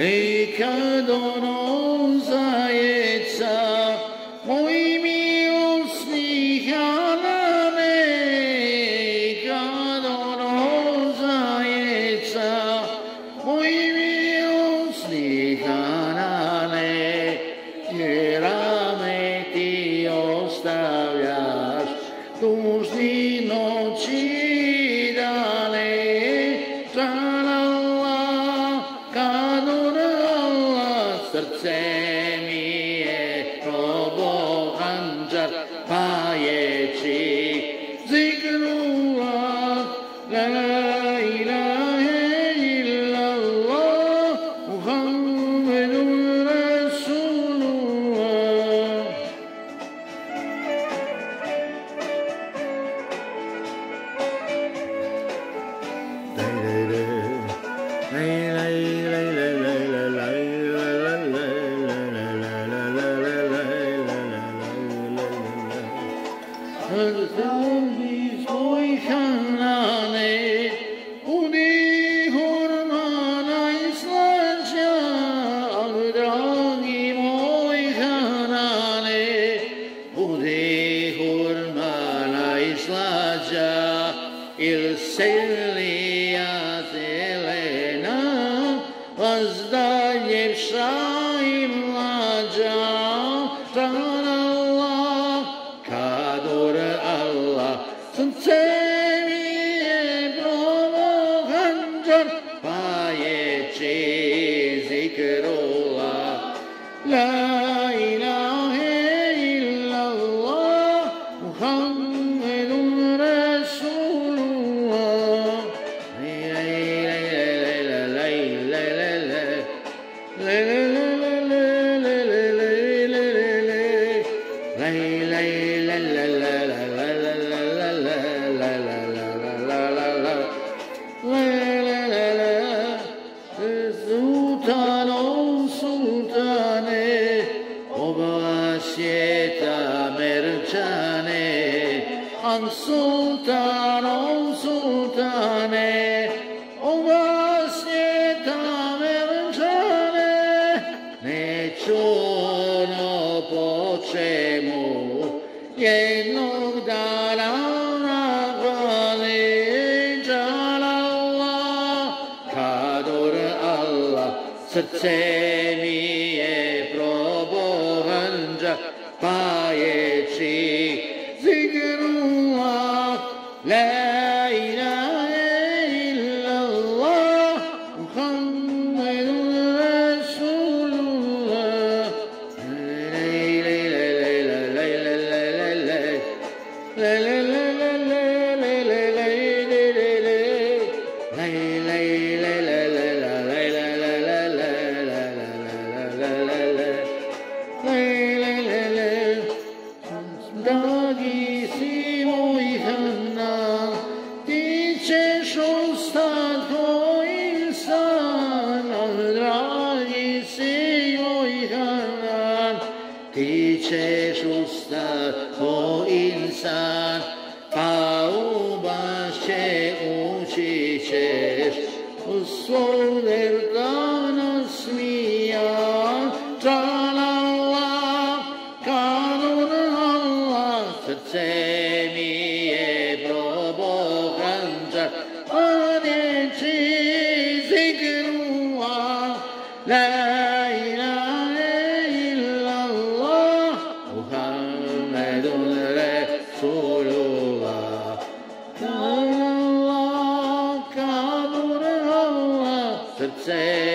I kad ono zajeca, moj milosni Hanane, kad ono zajeca, moj milosni Hanane, rame ti ostavljaš, tužni noći i dane, tralala, kador Allah, srce mi je probao hanđar, pajeći zikrullah, la ilahe illallah, Muhammedun Rasulullah. Zdravlji svoj Hanane, budi hurma najslađa, al dragi moj Hanane, budi hurma najslađa, il selija zelena, vazdaljevša i mlađa, tralala, kador Allah, srce mi je probao hanđar, pajeći zikrullah, la ilahe illallah, Muhammedun Rasulullah. Sultano, sultane, oba svijeta merčane, an sultano, sultane, oba svijeta merčane, neću ono po čemu jednog dana nagvali, džalallah, kador Allah, srce mi je probao hanđar, pajeći zikrullah, la ilahe illallah, Muhammedun Rasulullah. Dragi si moj Hanan, ti ćeš ostat ko insan, dragi si moj Hanan, ti ćeš ostat ko insan, pa u bašće ući ćeš, u svoj dana smijan, tralala, kador Allah, srce mi je probao hanđar, pajeći zikrullah, la ilahe illallah, Muhammedun Rasulullah. Allah, kador Allah, srce